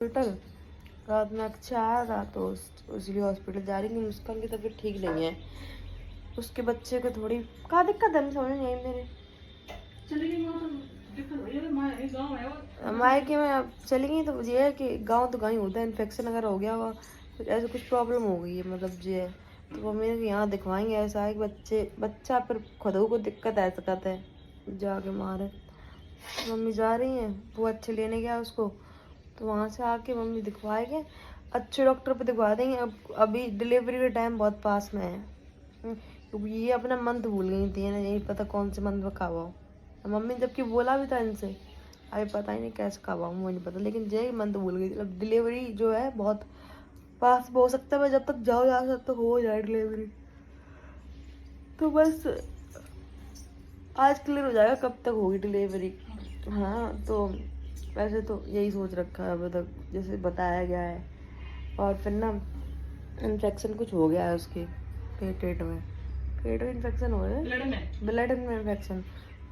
Hospital रात में अच्छा आया था तो इसलिए हॉस्पिटल जा रही थी। मुस्कान की तबीयत ठीक नहीं है, उसके बच्चे को थोड़ी क्या दिक्कत है, समझ नहीं आई मेरे। मायके में अब चली गई तो ये है कि गांव तो गाँव ही होता है, इन्फेक्शन अगर हो गया होगा कुछ ऐसे कुछ प्रॉब्लम हो गई है मतलब ये है, तो मम्मी ने यहाँ दिखवाएंगे। ऐसा है कि बच्चा फिर खुद को दिक्कत ऐसा कहता है जाके मारे। मम्मी जा रही हैं, वो अच्छे लेने गया उसको, तो वहाँ से आके मम्मी दिखवाएंगे, अच्छे डॉक्टर पे दिखवा देंगे। अब अभी डिलीवरी का टाइम बहुत पास में है, क्योंकि ये अपना मंथ भूल गई थी ना, यही पता कौन से मंथ में कब आओ। मम्मी जबकि बोला भी था इनसे, अभी पता ही नहीं कैसे कब आऊँ, मुझे नहीं पता, लेकिन यही मंथ भूल गई थी। अब डिलीवरी जो है बहुत पास हो सकता है, मैं जब तक जाओ जा तब तक हो जाए डिलीवरी, तो बस आज क्लियर हो जाएगा कब तक होगी डिलीवरी। हाँ तो वैसे तो यही सोच रखा है अभी तक जैसे बताया गया है। और फिर ना इन्फेक्शन कुछ हो गया है उसके पेट में इन्फेक्शन हो है, ब्लड में इन्फेक्शन।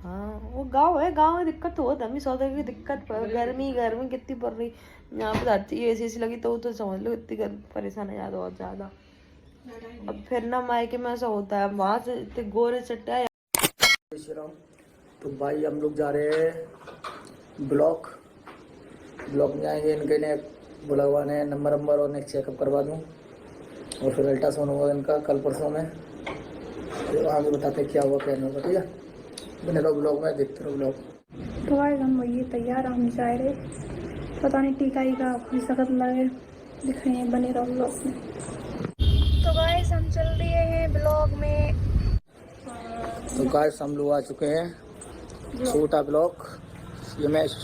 हाँ वो गाँव है, गाँव में दिक्कत तो होता है, सौदे की दिक्कत गर्मी कितनी पड़ रही यहाँ पे, धरती ऐसी लगी तो समझ लो इतनी परेशान है ज़्यादा, बहुत ज़्यादा। अब फिर ना मायके में ऐसा होता है, वहाँ से इतने गोरे चट्टे है। तो भाई हम लोग जा रहे हैं ब्लॉक में जाएंगे, इनके ने बुलवाने नंबर और नेक्स्ट चेकअप करवा दूँ और फिर अल्ट्रासाउंड होगा इनका कल परसों में, फिर आगे बताते क्या हुआ क्या नहीं होगा। ठीक है, बने रहो ब्लॉग में, देखते रहो ब्लॉग। तो गाइस हम वही तैयार, हम जा रहे, पता नहीं टीका ही का कोई सख्त लगे, दिखाएंगे, बने रहो ब्लॉग में। तो गाइस हम चल रहे हैं ब्लॉग में। तो गाइस हम लोग आ चुके हैं छोटा ब्लॉक यमेश।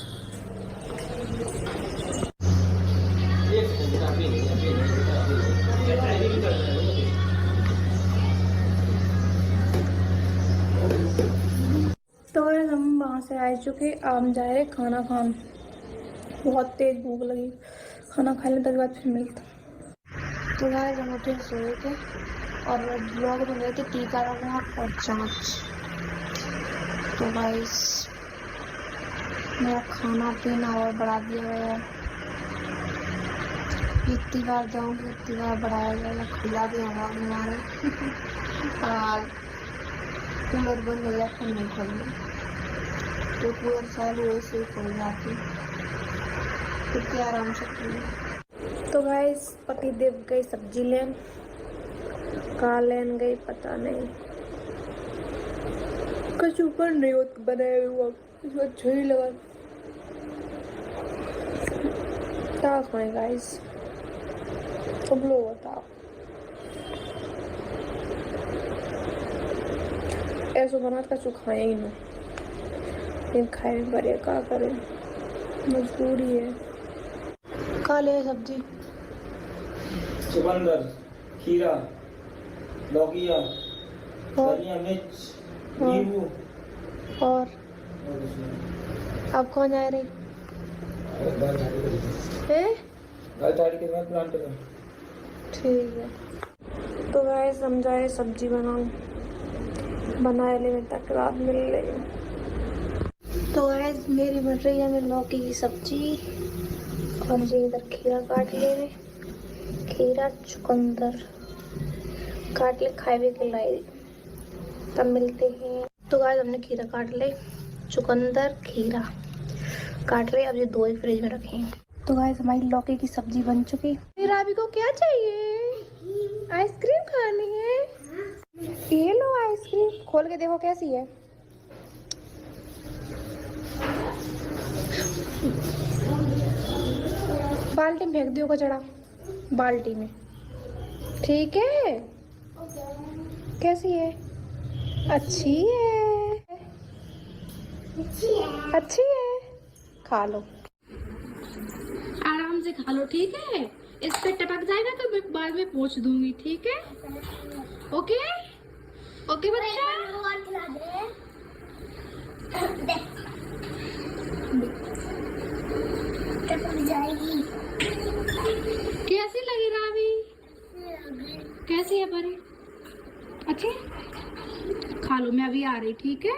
तो गाइस हम वहाँ से आ चुके, हम जा रहे खाना खान, बहुत तेज भूख लगी, खाना खा लें तक बाद फिर मिलता। तो गाइस हम उठे सोए थे और ब्लॉग में गए थे टीका लगवा और जांच। तो गाइस मेरा खाना पीना और बढ़ा दिया गया, जितनी बार जाऊँगी उतनी बार बढ़ाया जाएगा, खुला भी हवा हमारे और कूलर बंद हो गया फिर नहीं खोलना, तो कूलर चालू वैसे ही खोल जाती, कितनी आराम से खुली। तो गाइस पति देव गई सब्जी लेन, कहाँ लेन गई पता नहीं, कुछ ऊपर नहीं बनाया हुआ, इसमें अच्छा ही लगा। क्या खाएं गाइस, सब लोग बताओ, ऐसा बना का चू खाए ही ना, लेकिन खाए बड़े क्या करें, मजबूरी है। खा ले सब्जी, चुकंदर, खीरा, लौकिया, धनिया, मिर्च, नींबू और आप कौन जा रही प्लांट में। ठीक है। तो गाइस हम जाए सब्जी बनाए ले तक रात मिल रही। तो गाइस मेरी बन रही है मेरी लौकी की सब्जी और मुझे इधर खीरा काट ले रहे, खीरा चुकंदर काट ले, खाए भी खिलाई, तब मिलते हैं। तो गाइस हमने खीरा काट ले, चुकंदर खीरा काट रहे, अब ये दो ही फ्रिज में रखे हैं। तो गाइस हमारी लौकी की सब्जी बन चुकी। राबी को क्या चाहिए, आइसक्रीम खानी है, ये लो आइसक्रीम, खोल के देखो कैसी है। बाल्टी में फेंक दियो कचड़ा, बाल्टी में, ठीक है। कैसी है, अच्छी है, अच्छी है, खा लो, आराम से खा लो, ठीक है। इस पे टपक जाएगा तो मैं बाद में पोंछ दूंगी, ठीक है। ओके ओके बच्चा, टपक जाएगी। कैसी लगी रावी, कैसी है परी, अच्छी, खा लो, मैं अभी आ रही, ठीक है।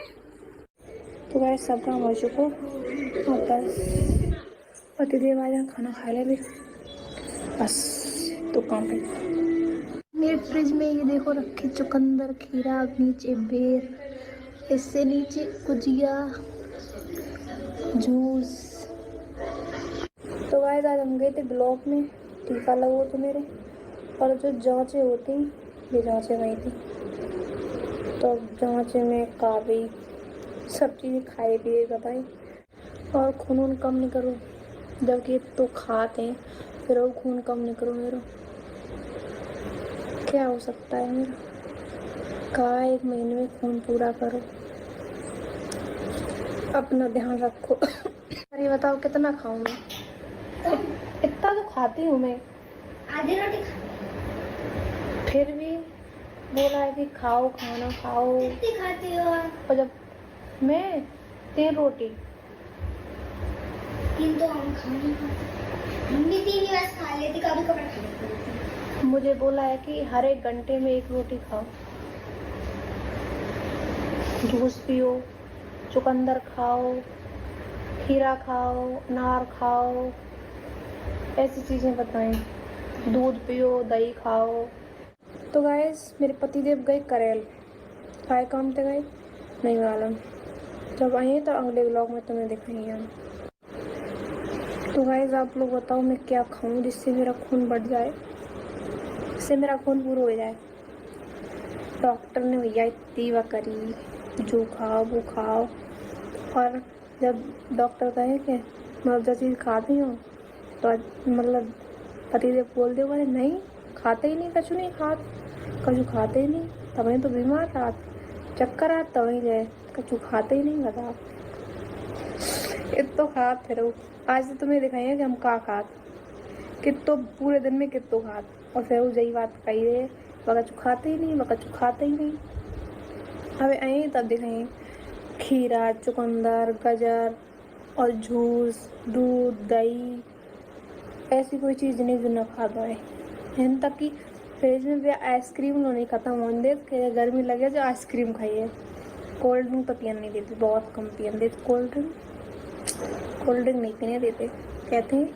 तो गाइस सब काम हो चुका, बस पतिदेव आ जाए खाना खा ले भी बस तो काम है। मेरे फ्रिज में ये देखो रखे चुकंदर, खीरा, नीचे बेर, इससे नीचे गुजिया, जूस। तो गाइस आज हम गए थे ब्लॉक में, टीका लगो तो मेरे, और जो जांचें होती ये जांचें वही थी। तो जांचें में काबी सब चीज़ें खाए पिए बताई, और खून कम नहीं करो, जबकि तो खाते हैं फिर वो खून कम नहीं करो मेरा। क्या हो सकता है मेरा, कहा 1 महीने में खून पूरा करो, अपना ध्यान रखो। अरे बताओ कितना खाऊं मैं, इतना तो खाती हूँ मैं, आधी रोटी फिर भी बोला है कि खाओ खाना खाओ। कितनी खाती हो? और जब मैं 3 रोटी, 3 तो हम खा नहीं पाते, हम भी 3 ही बस खा लेते, कभी कभी खा लेते। मुझे बोला है कि हर 1 घंटे में 1 रोटी खाओ, जूस पियो, चुकंदर खाओ, खीरा खाओ, अनार खाओ, ऐसी चीज़ें बताएं, दूध पियो, दही खाओ। तो गाइस मेरे पतिदेव गए करेल, काय काम थे गए नहीं मालूम, जब आए तो अगले व्लॉग में तुम्हें दिखाएंगे हम। तो गाइस आप लोग बताओ मैं क्या खाऊं जिससे मेरा खून बढ़ जाए, जिससे मेरा खून पूरा हो जाए। डॉक्टर ने भैया इतनी करी, जो खाओ वो खाओ, और जब डॉक्टर कहे कि मतलब जो चीज़ खाती हूँ तो मतलब पतिदेव बोल दे बोले नहीं खाते ही नहीं, कछु नहीं कछु खाते ही नहीं, तभी तो बीमार रात चक्कर आत तभी गए, कछु खाते ही नहीं बता इतो खात फिर आज तो तुम्हें दिखाइए कि हम का खात कितो पूरे दिन में कितो खात, और फिर वो यही बात कही रहे वह कछु खाते ही नहीं, वह कछु खाते ही नहीं। अबे आए तब दिखाइए खीरा, चुकंदर, गाजर और जूस, दूध, दही, ऐसी कोई चीज़ नहीं जो न खा दो है। यहाँ तक कि फ्रिज में भी आइसक्रीम नहीं खत्म होने देते, गर्मी लगे जो आइसक्रीम खाइए। कोल्ड ड्रिंक तो पियन नहीं देते, बहुत कम पियन देते कोल्ड ड्रिंक नहीं पीने देते, कहते हैं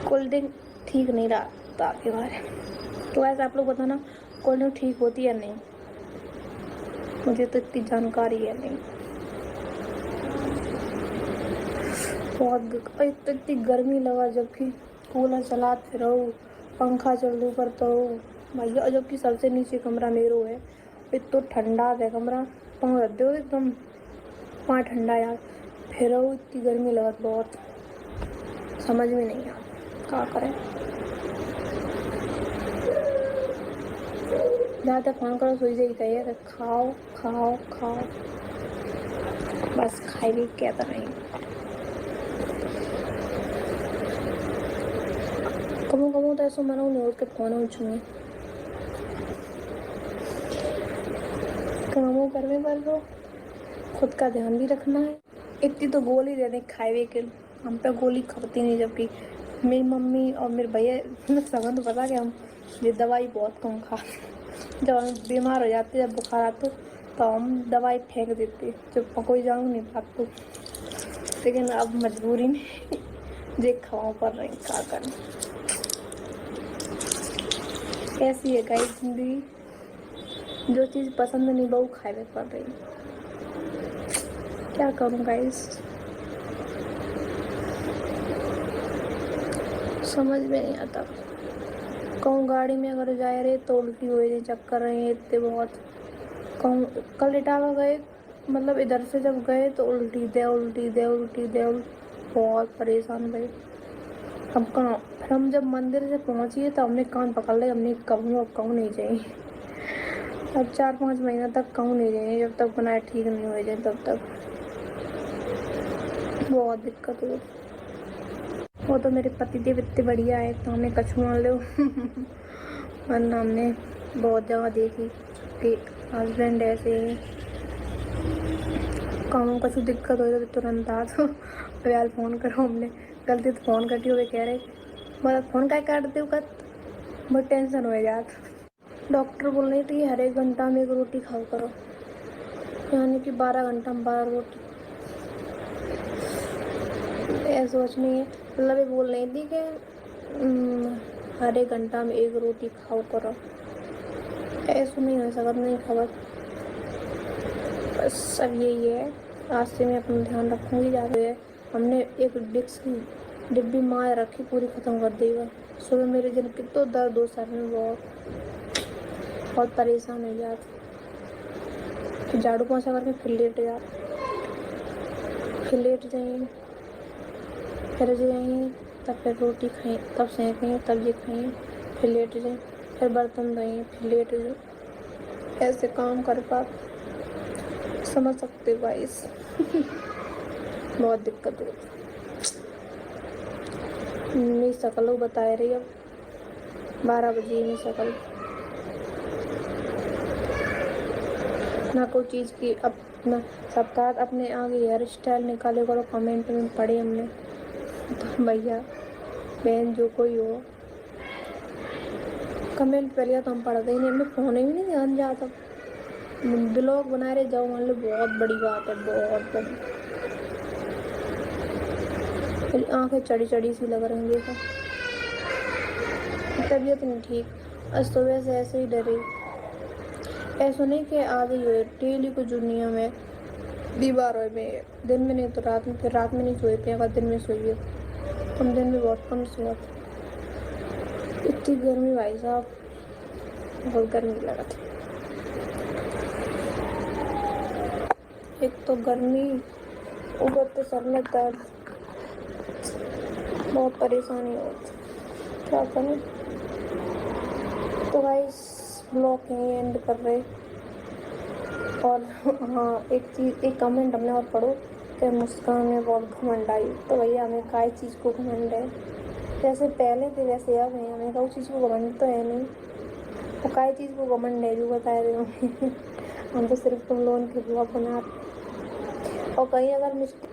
कोल्ड ड्रिंक ठीक नहीं रहता आपके बारे। तो ऐसा आप लोग बताना कोल्ड ड्रिंक ठीक होती है नहीं, मुझे तो इतनी जानकारी है नहीं। बहुत इतनी गर्मी लगा, जबकि कूलर चला फिर पंखा चल ऊपर तो भैया, जबकि सबसे नीचे कमरा मेरो है, इतना ठंडा है कमरा, पाँव रख दो एकदम वहाँ ठंडा यार, फिर इतनी गर्मी लगा बहुत, समझ में नहीं आता क्या करें। ज़्यादा फोन करो सोई से ही कहिए खाओ खाओ खाओ, बस खाई भी कहता नहीं। कमो कमो तो ऐसा मना नहीं उसके फोन उछूंगे कमो करने पर तो खुद का ध्यान भी रखना है। इतनी तो गोली दे दें खाए के, हम पे गोली खाती नहीं, जबकि मेरी मम्मी और मेरे भैया सगन तो पता कि हम ये दवाई बहुत कम खा, जब हम बीमार हो जाते जब बुखार आते तो हम दवाई फेंक देते, जब कोई जाऊँ नहीं पाते, लेकिन अब मजबूरी में देख खावा पड़ रही क्या करें। ऐसी है गाइस जिंदगी, जो चीज़ पसंद नहीं वो खाए पड़ रही, क्या करूँ गाइस, समझ में नहीं आता। कहूँ गाड़ी में अगर जा रहे तो उल्टी हो रही, चक्कर रहे इतने बहुत। कहूँ कल इटावा गए, मतलब इधर से जब गए तो उल्टी दे, बहुत परेशान भई। हम कहाँ, फिर हम जब मंदिर से पहुँचिए तो हमने कान पकड़ ले, हमने कहूँ नहीं चाहिए, अब 4-5 महीना तक कहूँ नहीं चाहिए, जब तक बनाए ठीक नहीं हो जाए तब तक बहुत दिक्कत हुई। वो तो मेरे पतिदेव इतने बढ़िया है तो हमने कछु मान लो वरना हमने बहुत जगह देखी कि हस्बैंड ऐसे ही कामों कछु दिक्कत हो तो तुरंत आ तो यार फ़ोन करो, हमने गलती तो फ़ोन करती हुए कह रहे मतलब फ़ोन का काटते हो बहुत टेंशन हो जाता। डॉक्टर बोल रही थी हर 1 घंटा में 1 रोटी खाओ करो, यानी कि 12 घंटा में 12 रोटी। ये सोच नहीं है, मतलब ये बोल रही थी कि हर एक घंटा में 1 रोटी खाओ करो, ऐसा नहीं हो सकता, नहीं खबर। बस सब यही है, आज से मैं अपना ध्यान रखूँगी ज़्यादा है। हमने एक डिक्स की डिब्बी मार रखी, पूरी ख़त्म कर दी है। सुबह मेरे दिन कितना दर्द हो सर में, बहुत परेशान हो जाती, फिर झाड़ू पोछा करके फिर लेट जाए, तब फिर रोटी खाएं, तब सेकें, तब ये खाएं, फिर लेट जाएं, फिर बर्तन धोएं, फिर लेट जाएं, ऐसे काम कर पा, समझ सकते हो गाइस। बहुत दिक्कत होती, मेरी शकल बता रही, अब 12 बजे मेरी शकल ना कोई चीज़ की, अपना सबका अपने आगे हेयर स्टाइल निकाले करो, कमेंट में पढ़े हमने, तो भैया बहन जो कोई हो कमेंट करिए, तो हम पढ़ते ही नहीं, हमें फ़ोन ही नहीं ध्यान जाता, ब्लॉग बना रहे जाओ, मान लो बहुत बड़ी बात है, बहुत बड़ी, फिर आँखें चढ़ी चढ़ी सी लग रही है, तबीयत नहीं ठीक, आज सुबह से ऐसे ही डरी, ऐसा नहीं कि आगे हुए डेली को दुनिया में दीवारों में, दिन में नहीं तो रात में, फिर रात में नहीं सोए पे, अगर दिन में सोइए, हम दिन में बहुत कम सोते, इतनी गर्मी भाई साहब, बहुत गर्मी लगा थी, एक तो गर्मी, ऊपर तो सर में दर्द, बहुत परेशानी होती, क्या करें। तो गाइस ब्लॉग यहीं एंड कर रहे, और हाँ एक कमेंट हमने और पढ़ो कि मुस्कान में बहुत घमंड आई, तो भैया हमें काय चीज़ को घमंड है, जैसे पहले थे वैसे अब है, हमें कोई चीज़ को घमंड तो है नहीं, तो काय चीज़ को घमंड है जो बताए रहे होंगे। हम तो सिर्फ तुम लोगों के ब्लॉग बनाते, और कहीं अगर मिस्टेक,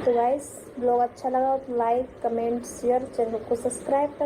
तो गाइस ब्लॉग अच्छा लगा तो लाइक कमेंट शेयर, चैनल को सब्सक्राइब कर